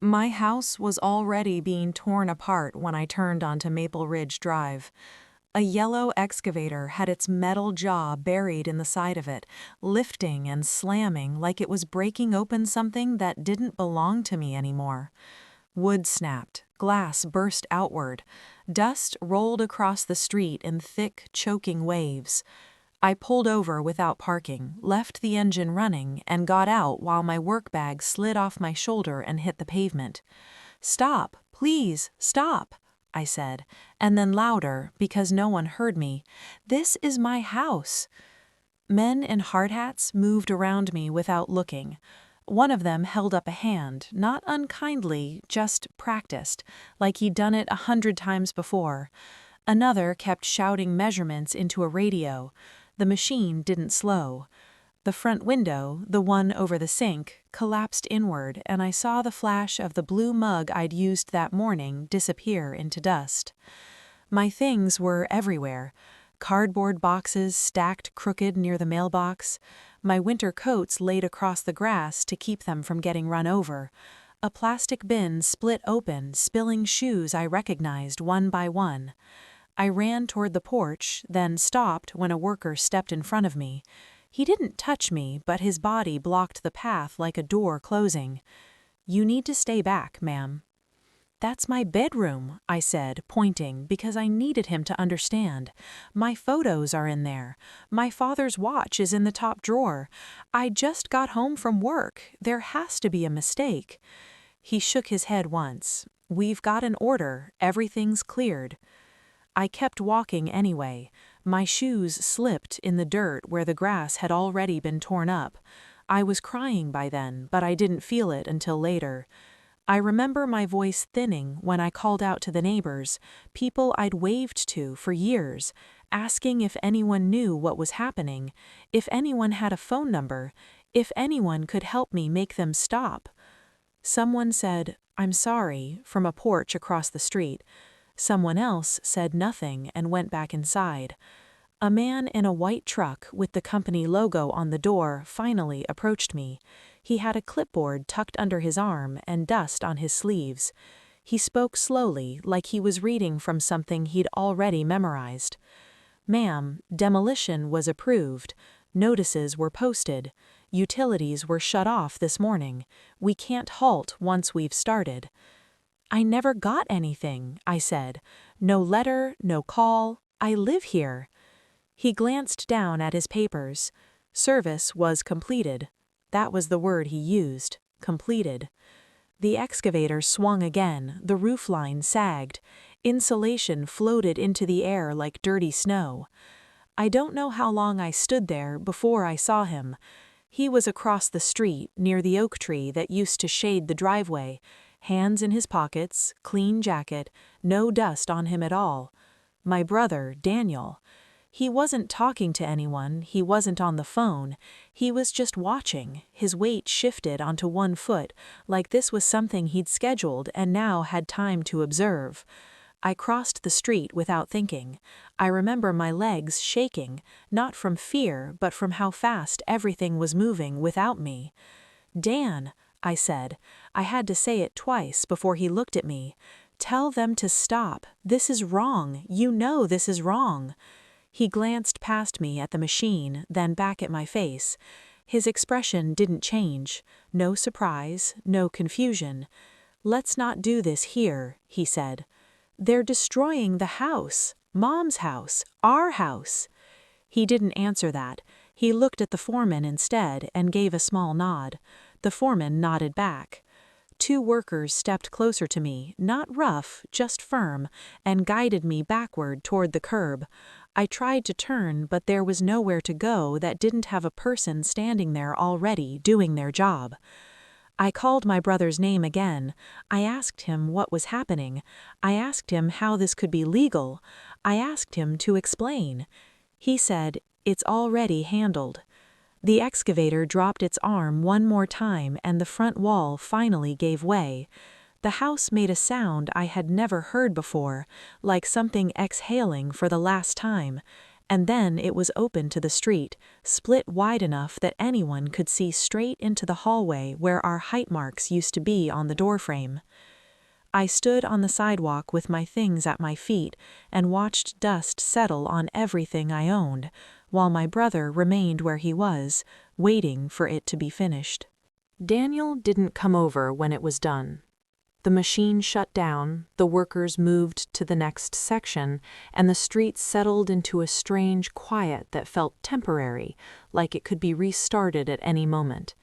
My house was already being torn apart when I turned onto Maple Ridge Drive. A yellow excavator had its metal jaw buried in the side of it, lifting and slamming like it was breaking open something that didn't belong to me anymore. Wood snapped, glass burst outward, dust rolled across the street in thick, choking waves. I pulled over without parking, left the engine running, and got out while my work bag slid off my shoulder and hit the pavement. "Stop, please, stop," I said, and then louder, because no one heard me. "This is my house." Men in hard hats moved around me without looking. One of them held up a hand, not unkindly, just practiced, like he'd done it 100 times before. Another kept shouting measurements into a radio. The machine didn't slow. The front window, the one over the sink, collapsed inward, and I saw the flash of the blue mug I'd used that morning disappear into dust. My things were everywhere. Cardboard boxes stacked crooked near the mailbox, my winter coats laid across the grass to keep them from getting run over, a plastic bin split open, spilling shoes I recognized one by one. I ran toward the porch, then stopped when a worker stepped in front of me. He didn't touch me, but his body blocked the path like a door closing. "You need to stay back, ma'am." "That's my bedroom," I said, pointing, because I needed him to understand. "My photos are in there. My father's watch is in the top drawer. I just got home from work. There has to be a mistake." He shook his head once. "We've got an order. Everything's cleared." I kept walking anyway. My shoes slipped in the dirt where the grass had already been torn up. I was crying by then, but I didn't feel it until later. I remember my voice thinning when I called out to the neighbors, people I'd waved to for years, asking if anyone knew what was happening, if anyone had a phone number, if anyone could help me make them stop. Someone said, "I'm sorry," from a porch across the street. Someone else said nothing and went back inside. A man in a white truck with the company logo on the door finally approached me. He had a clipboard tucked under his arm and dust on his sleeves. He spoke slowly, like he was reading from something he'd already memorized. "Ma'am, demolition was approved. Notices were posted. Utilities were shut off this morning. We can't halt once we've started." "I never got anything," I said. "No letter, no call. I live here." He glanced down at his papers. Service was completed. That was the word he used, completed. The excavator swung again, the roofline sagged. Insulation floated into the air like dirty snow. I don't know how long I stood there before I saw him. He was across the street, near the oak tree that used to shade the driveway, hands in his pockets, clean jacket, no dust on him at all. My brother, Daniel. He wasn't talking to anyone, he wasn't on the phone, he was just watching, his weight shifted onto one foot, like this was something he'd scheduled and now had time to observe. I crossed the street without thinking. I remember my legs shaking, not from fear, but from how fast everything was moving without me. "Dan," I said. I had to say it twice before he looked at me. "Tell them to stop. This is wrong. You know this is wrong." He glanced past me at the machine, then back at my face. His expression didn't change. No surprise, no confusion. "Let's not do this here," he said. "They're destroying the house. Mom's house. Our house." He didn't answer that. He looked at the foreman instead and gave a small nod. The foreman nodded back. Two workers stepped closer to me, not rough, just firm, and guided me backward toward the curb. I tried to turn, but there was nowhere to go that didn't have a person standing there already doing their job. I called my brother's name again. I asked him what was happening. I asked him how this could be legal. I asked him to explain. He said, "It's already handled." The excavator dropped its arm one more time and the front wall finally gave way. The house made a sound I had never heard before, like something exhaling for the last time, and then it was open to the street, split wide enough that anyone could see straight into the hallway where our height marks used to be on the doorframe. I stood on the sidewalk with my things at my feet and watched dust settle on everything I owned, while my brother remained where he was, waiting for it to be finished. Daniel didn't come over when it was done. The machine shut down, the workers moved to the next section, and the street settled into a strange quiet that felt temporary, like it could be restarted at any moment.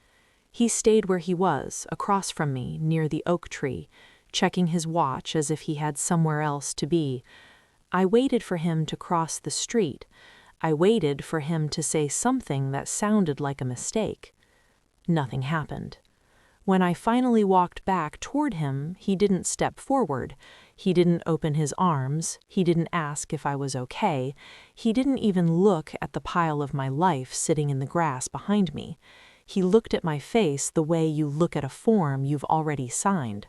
He stayed where he was, across from me, near the oak tree, checking his watch as if he had somewhere else to be. I waited for him to cross the street. I waited for him to say something that sounded like a mistake. Nothing happened. When I finally walked back toward him, he didn't step forward. He didn't open his arms. He didn't ask if I was okay. He didn't even look at the pile of my life sitting in the grass behind me. He looked at my face the way you look at a form you've already signed.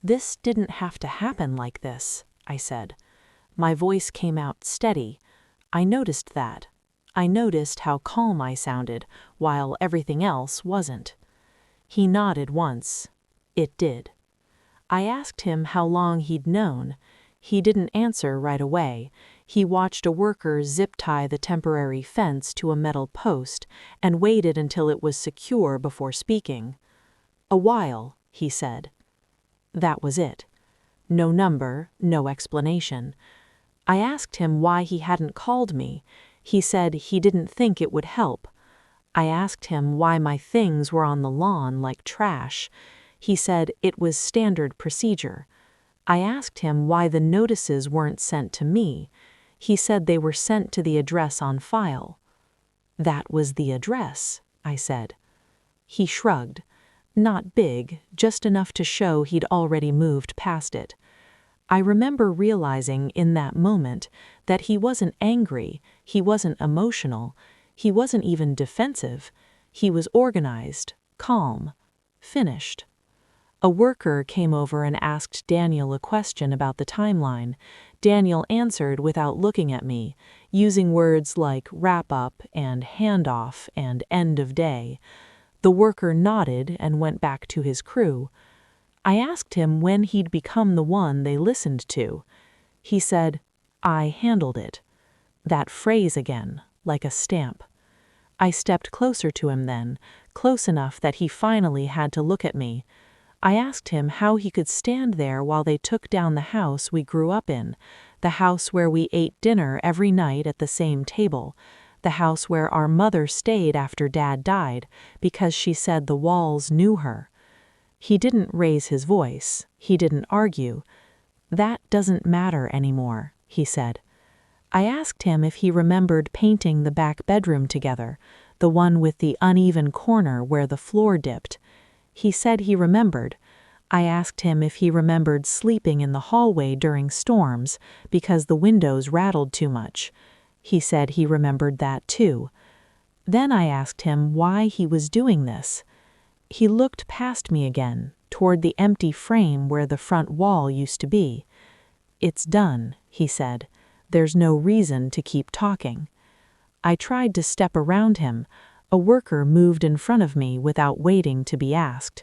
"This didn't have to happen like this," I said. My voice came out steady. I noticed that. I noticed how calm I sounded, while everything else wasn't. He nodded once. It did. I asked him how long he'd known. He didn't answer right away. He watched a worker zip-tie the temporary fence to a metal post and waited until it was secure before speaking. "A while," he said. That was it. No number, no explanation. I asked him why he hadn't called me. He said he didn't think it would help. I asked him why my things were on the lawn like trash. He said it was standard procedure. I asked him why the notices weren't sent to me. He said they were sent to the address on file. "That was the address," I said. He shrugged. Not big, just enough to show he'd already moved past it. I remember realizing in that moment that he wasn't angry, he wasn't emotional, he wasn't even defensive. He was organized, calm, finished. A worker came over and asked Daniel a question about the timeline. Daniel answered without looking at me, using words like wrap up and handoff and end of day. The worker nodded and went back to his crew. I asked him when he'd become the one they listened to. He said, "I handled it." That phrase again, like a stamp. I stepped closer to him then, close enough that he finally had to look at me. I asked him how he could stand there while they took down the house we grew up in, the house where we ate dinner every night at the same table, the house where our mother stayed after Dad died because she said the walls knew her. He didn't raise his voice. He didn't argue. "That doesn't matter anymore," he said. I asked him if he remembered painting the back bedroom together, the one with the uneven corner where the floor dipped. He said he remembered. I asked him if he remembered sleeping in the hallway during storms because the windows rattled too much. He said he remembered that too. Then I asked him why he was doing this. He looked past me again, toward the empty frame where the front wall used to be. "It's done," he said. "There's no reason to keep talking." I tried to step around him. A worker moved in front of me without waiting to be asked.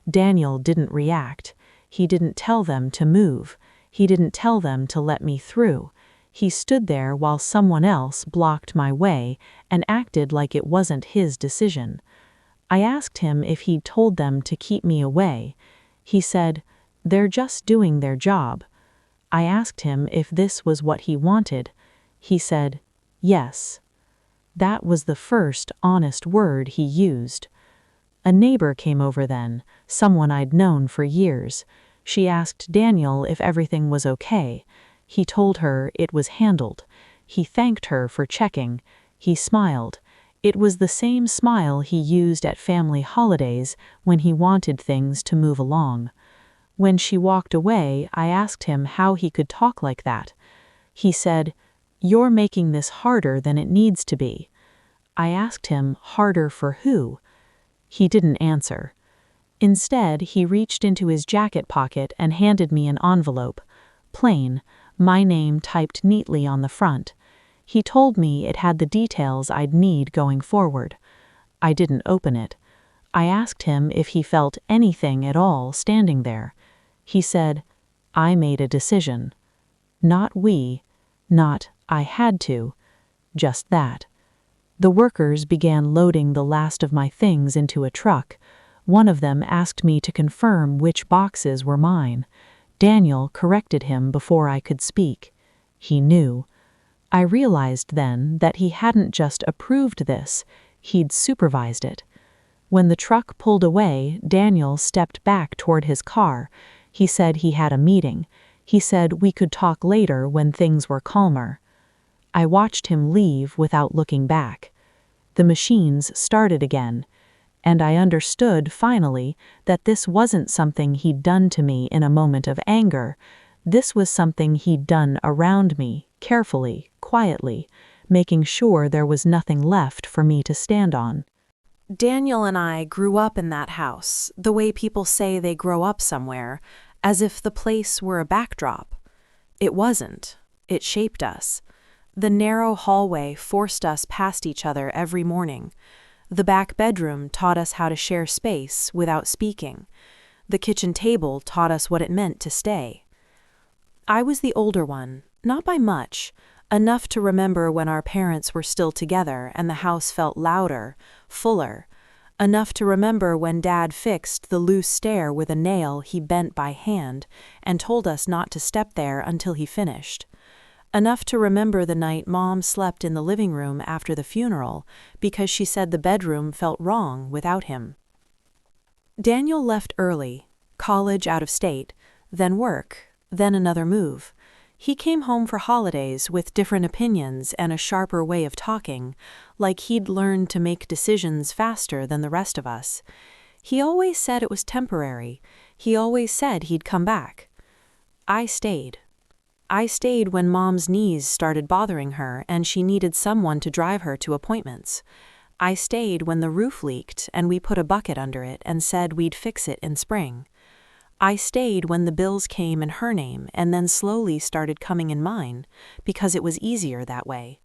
Daniel didn't react. He didn't tell them to move. He didn't tell them to let me through. He stood there while someone else blocked my way and acted like it wasn't his decision. I asked him if he'd told them to keep me away. He said, "They're just doing their job." I asked him if this was what he wanted. He said, "Yes." That was the first honest word he used. A neighbor came over then, someone I'd known for years. She asked Daniel if everything was okay. He told her it was handled. He thanked her for checking. He smiled. It was the same smile he used at family holidays when he wanted things to move along. When she walked away, I asked him how he could talk like that. He said, "You're making this harder than it needs to be." I asked him, harder for who? He didn't answer. Instead, he reached into his jacket pocket and handed me an envelope. Plain, my name typed neatly on the front. He told me it had the details I'd need going forward. I didn't open it. I asked him if he felt anything at all standing there. He said, "I made a decision. Not we, not I had to, just that." The workers began loading the last of my things into a truck. One of them asked me to confirm which boxes were mine. Daniel corrected him before I could speak. He knew. I realized then that he hadn't just approved this, he'd supervised it. When the truck pulled away, Daniel stepped back toward his car. He said he had a meeting. He said we could talk later when things were calmer. I watched him leave without looking back. The machines started again, and I understood finally that this wasn't something he'd done to me in a moment of anger. This was something he'd done around me, carefully, quietly, making sure there was nothing left for me to stand on. Daniel and I grew up in that house, the way people say they grow up somewhere, as if the place were a backdrop. It wasn't. It shaped us. The narrow hallway forced us past each other every morning. The back bedroom taught us how to share space without speaking. The kitchen table taught us what it meant to stay. I was the older one, not by much, enough to remember when our parents were still together and the house felt louder, fuller, enough to remember when Dad fixed the loose stair with a nail he bent by hand and told us not to step there until he finished. Enough to remember the night Mom slept in the living room after the funeral because she said the bedroom felt wrong without him. Daniel left early, college out of state, then work, then another move. He came home for holidays with different opinions and a sharper way of talking, like he'd learned to make decisions faster than the rest of us. He always said it was temporary. He always said he'd come back. I stayed. I stayed when Mom's knees started bothering her and she needed someone to drive her to appointments. I stayed when the roof leaked and we put a bucket under it and said we'd fix it in spring. I stayed when the bills came in her name and then slowly started coming in mine, because it was easier that way.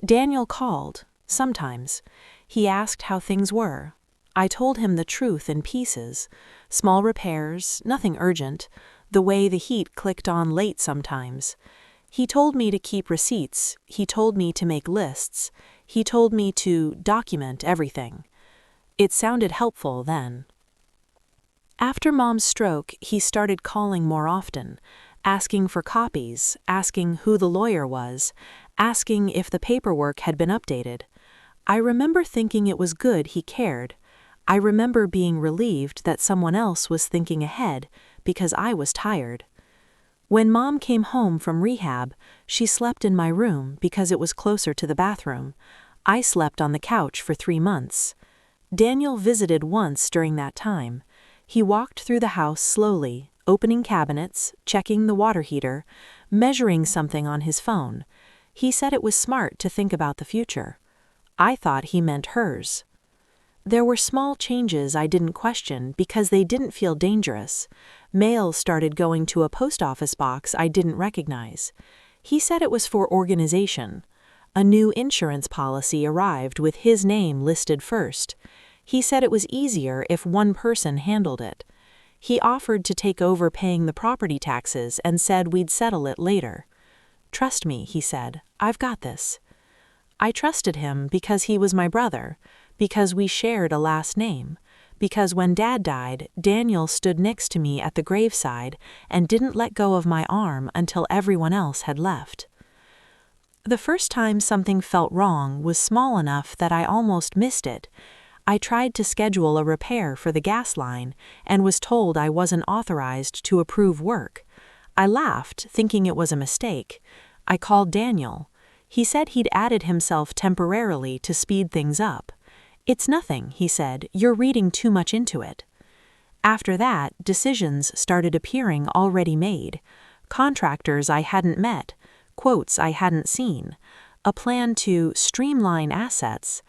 Daniel called, sometimes. He asked how things were. I told him the truth in pieces. Small repairs, nothing urgent, the way the heat clicked on late sometimes. He told me to keep receipts. He told me to make lists. He told me to document everything. It sounded helpful then. After Mom's stroke, he started calling more often, asking for copies, asking who the lawyer was, asking if the paperwork had been updated. I remember thinking it was good he cared. I remember being relieved that someone else was thinking ahead because I was tired. When Mom came home from rehab, she slept in my room because it was closer to the bathroom. I slept on the couch for 3 months. Daniel visited once during that time. He walked through the house slowly, opening cabinets, checking the water heater, measuring something on his phone. He said it was smart to think about the future. I thought he meant hers. There were small changes I didn't question because they didn't feel dangerous. Mail started going to a post office box I didn't recognize. He said it was for organization. A new insurance policy arrived with his name listed first. He said it was easier if one person handled it. He offered to take over paying the property taxes and said we'd settle it later. "Trust me," he said, "I've got this." I trusted him because he was my brother, because we shared a last name, because when Dad died, Daniel stood next to me at the graveside and didn't let go of my arm until everyone else had left. The first time something felt wrong was small enough that I almost missed it. I tried to schedule a repair for the gas line and was told I wasn't authorized to approve work. I laughed, thinking it was a mistake. I called Daniel. He said he'd added himself temporarily to speed things up. "It's nothing," he said, "you're reading too much into it." After that, decisions started appearing already made. Contractors I hadn't met, quotes I hadn't seen, a plan to streamline assets.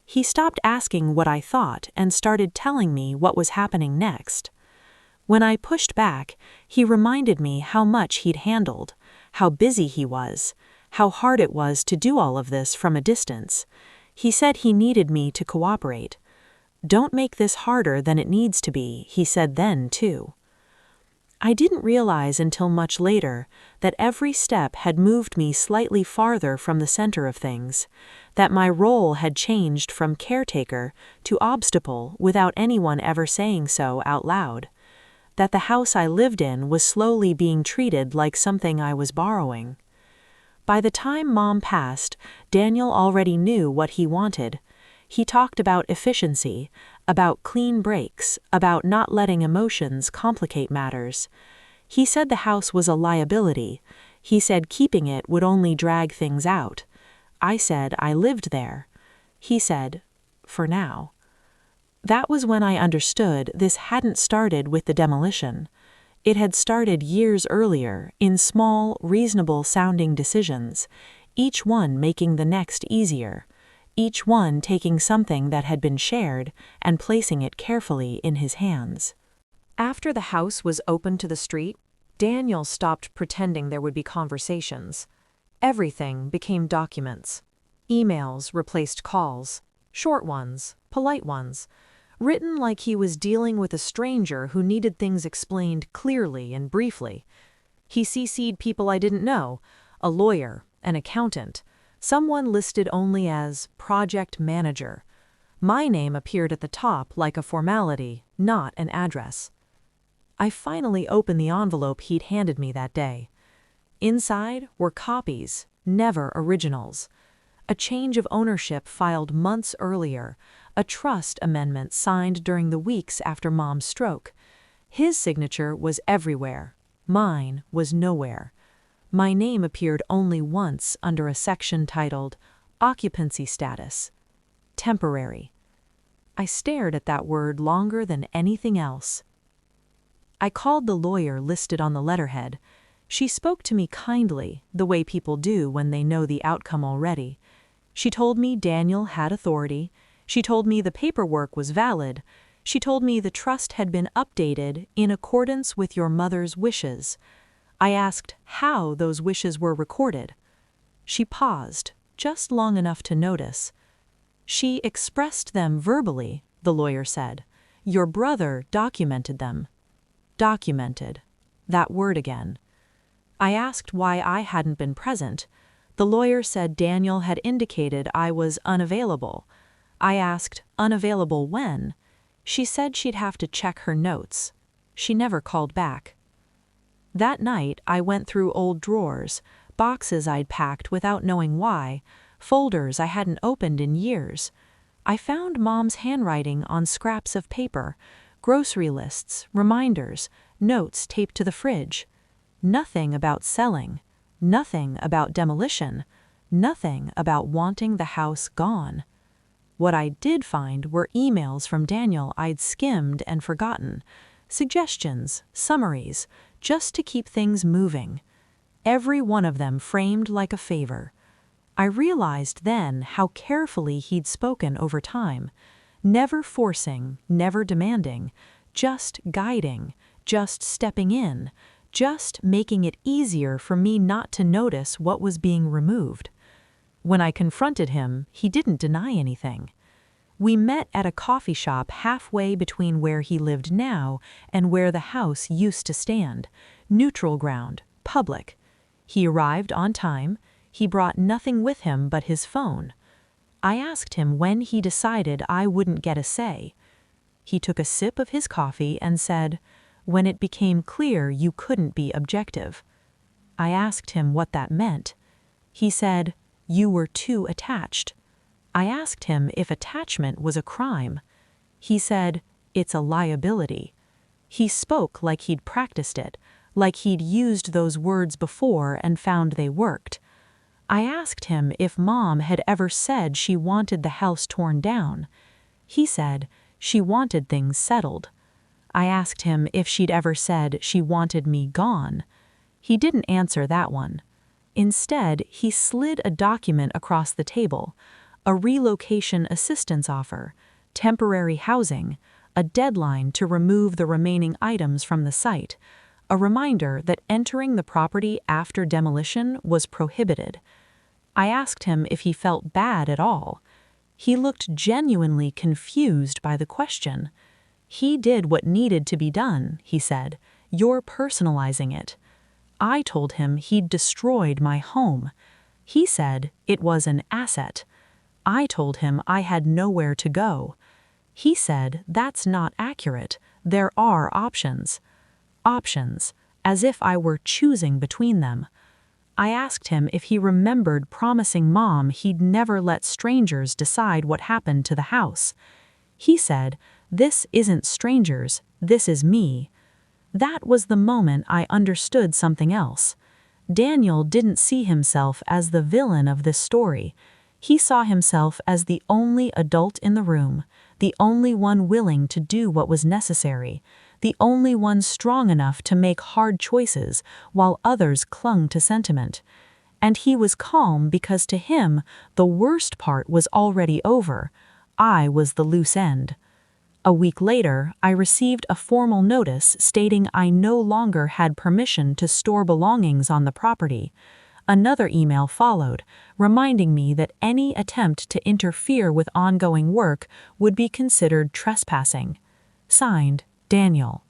He stopped asking what I thought and started telling me what was happening next. When I pushed back, he reminded me how much he'd handled, how busy he was, how hard it was to do all of this from a distance. He said he needed me to cooperate. "Don't make this harder than it needs to be," he said then, too. I didn't realize until much later that every step had moved me slightly farther from the center of things, that my role had changed from caretaker to obstacle without anyone ever saying so out loud, that the house I lived in was slowly being treated like something I was borrowing. By the time Mom passed, Daniel already knew what he wanted. He talked about efficiency, about clean breaks, about not letting emotions complicate matters. He said the house was a liability. He said keeping it would only drag things out. I said I lived there. He said, "For now." That was when I understood this hadn't started with the demolition. It had started years earlier, in small, reasonable-sounding decisions, each one making the next easier, each one taking something that had been shared and placing it carefully in his hands. After the house was open to the street, Daniel stopped pretending there would be conversations. Everything became documents. Emails replaced calls, short ones, polite ones, written like he was dealing with a stranger who needed things explained clearly and briefly. He CC'd people I didn't know, a lawyer, an accountant, someone listed only as project manager. My name appeared at the top like a formality, not an address. I finally opened the envelope he'd handed me that day. Inside were copies, never originals. A change of ownership filed months earlier, a trust amendment signed during the weeks after Mom's stroke. His signature was everywhere. Mine was nowhere. My name appeared only once under a section titled Occupancy Status. Temporary. I stared at that word longer than anything else. I called the lawyer listed on the letterhead. She spoke to me kindly, the way people do when they know the outcome already. She told me Daniel had authority. She told me the paperwork was valid. She told me the trust had been updated in accordance with your mother's wishes. I asked how those wishes were recorded. She paused, just long enough to notice. She expressed them verbally, the lawyer said. Your brother documented them. Documented. That word again. I asked why I hadn't been present. The lawyer said Daniel had indicated I was unavailable. I asked, unavailable when? She said she'd have to check her notes. She never called back. That night, I went through old drawers, boxes I'd packed without knowing why, folders I hadn't opened in years. I found Mom's handwriting on scraps of paper, grocery lists, reminders, notes taped to the fridge. Nothing about selling, nothing about demolition, nothing about wanting the house gone. What I did find were emails from Daniel I'd skimmed and forgotten, suggestions, summaries, just to keep things moving. Every one of them framed like a favor. I realized then how carefully he'd spoken over time, never forcing, never demanding, just guiding, just stepping in, just making it easier for me not to notice what was being removed. When I confronted him, he didn't deny anything. We met at a coffee shop halfway between where he lived now and where the house used to stand, neutral ground, public. He arrived on time. He brought nothing with him but his phone. I asked him when he decided I wouldn't get a say. He took a sip of his coffee and said, "When it became clear you couldn't be objective." I asked him what that meant. He said, "You were too attached." I asked him if attachment was a crime. He said, "It's a liability." He spoke like he'd practiced it, like he'd used those words before and found they worked. I asked him if Mom had ever said she wanted the house torn down. He said she wanted things settled. I asked him if she'd ever said she wanted me gone. He didn't answer that one. Instead, he slid a document across the table, a relocation assistance offer, temporary housing, a deadline to remove the remaining items from the site, a reminder that entering the property after demolition was prohibited. I asked him if he felt bad at all. He looked genuinely confused by the question. "He did what needed to be done," he said. "You're personalizing it." I told him he'd destroyed my home. He said it was an asset. I told him I had nowhere to go. He said that's not accurate. There are options. Options, as if I were choosing between them. I asked him if he remembered promising Mom he'd never let strangers decide what happened to the house. He said, "This isn't strangers, this is me." That was the moment I understood something else. Daniel didn't see himself as the villain of this story. He saw himself as the only adult in the room, the only one willing to do what was necessary, the only one strong enough to make hard choices while others clung to sentiment. And he was calm because to him, the worst part was already over. I was the loose end. A week later, I received a formal notice stating I no longer had permission to store belongings on the property. Another email followed, reminding me that any attempt to interfere with ongoing work would be considered trespassing. Signed, Daniel.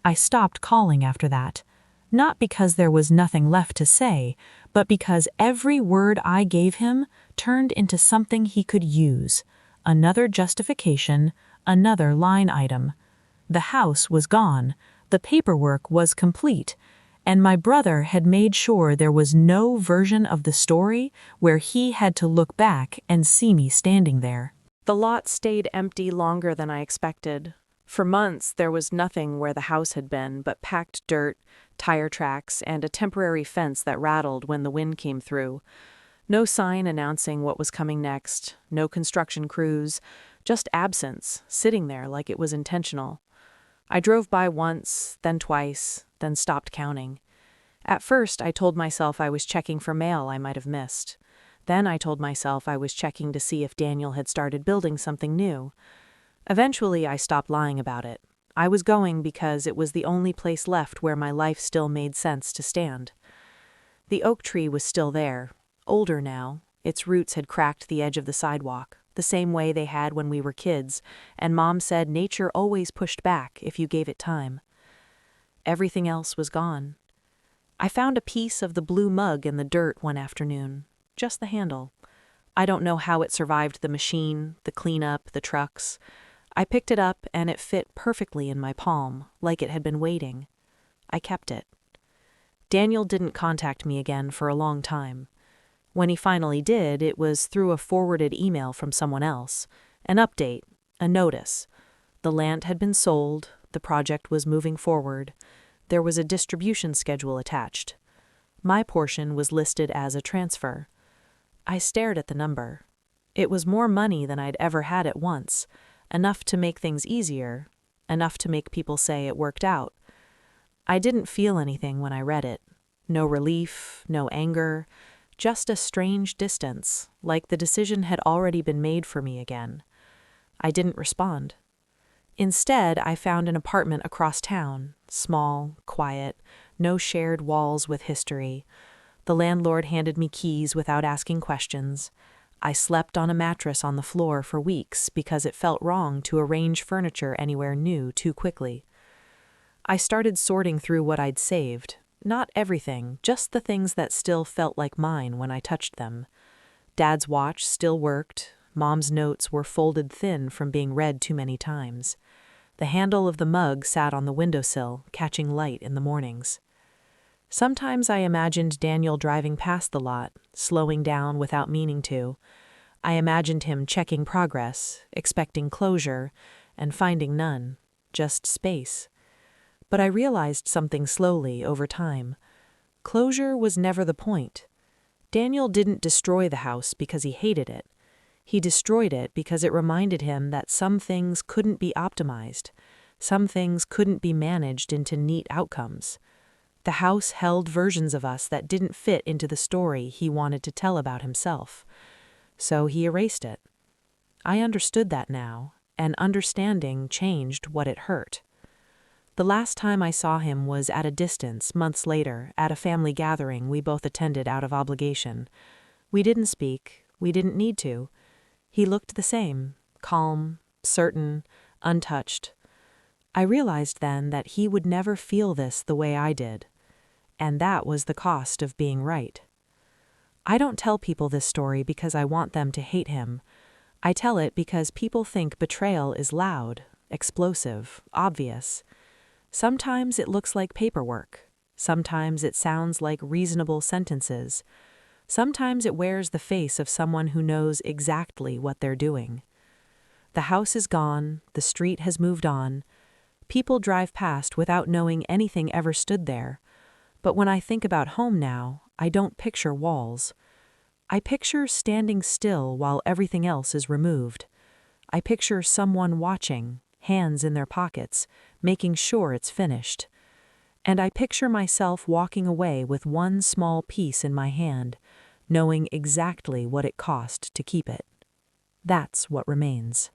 I stopped calling after that, not because there was nothing left to say, but because every word I gave him turned into something he could use. Another justification, another line item. The house was gone, the paperwork was complete, and my brother had made sure there was no version of the story where he had to look back and see me standing there. The lot stayed empty longer than I expected. For months, there was nothing where the house had been but packed dirt, tire tracks, and a temporary fence that rattled when the wind came through. No sign announcing what was coming next, no construction crews, just absence, sitting there like it was intentional. I drove by once, then twice, then stopped counting. At first, I told myself I was checking for mail I might have missed. Then I told myself I was checking to see if Daniel had started building something new. Eventually, I stopped lying about it. I was going because it was the only place left where my life still made sense to stand. The oak tree was still there, older now. Its roots had cracked the edge of the sidewalk, the same way they had when we were kids, and Mom said nature always pushed back if you gave it time. Everything else was gone. I found a piece of the blue mug in the dirt one afternoon, just the handle. I don't know how it survived the machine, the cleanup, the trucks. I picked it up and it fit perfectly in my palm, like it had been waiting. I kept it. Daniel didn't contact me again for a long time. When he finally did, it was through a forwarded email from someone else, an update, a notice. The land had been sold, the project was moving forward. There was a distribution schedule attached. My portion was listed as a transfer. I stared at the number. It was more money than I'd ever had at once, enough to make things easier, enough to make people say it worked out. I didn't feel anything when I read it. No relief, no anger, just a strange distance, like the decision had already been made for me again. I didn't respond. Instead, I found an apartment across town, small, quiet, no shared walls with history. The landlord handed me keys without asking questions. I slept on a mattress on the floor for weeks because it felt wrong to arrange furniture anywhere new too quickly. I started sorting through what I'd saved. Not everything, just the things that still felt like mine when I touched them. Dad's watch still worked. Mom's notes were folded thin from being read too many times. The handle of the mug sat on the windowsill, catching light in the mornings. Sometimes I imagined Daniel driving past the lot, slowing down without meaning to. I imagined him checking progress, expecting closure, and finding none, just space. But I realized something slowly over time. Closure was never the point. Daniel didn't destroy the house because he hated it. He destroyed it because it reminded him that some things couldn't be optimized. Some things couldn't be managed into neat outcomes. The house held versions of us that didn't fit into the story he wanted to tell about himself. So he erased it. I understood that now, and understanding changed what it hurt. The last time I saw him was at a distance, months later, at a family gathering we both attended out of obligation. We didn't speak. We didn't need to. He looked the same, calm, certain, untouched. I realized then that he would never feel this the way I did. And that was the cost of being right. I don't tell people this story because I want them to hate him. I tell it because people think betrayal is loud, explosive, obvious. Sometimes it looks like paperwork. Sometimes it sounds like reasonable sentences. Sometimes it wears the face of someone who knows exactly what they're doing. The house is gone, the street has moved on. People drive past without knowing anything ever stood there. But when I think about home now, I don't picture walls. I picture standing still while everything else is removed. I picture someone watching, hands in their pockets, making sure it's finished. And I picture myself walking away with one small piece in my hand, knowing exactly what it cost to keep it. That's what remains.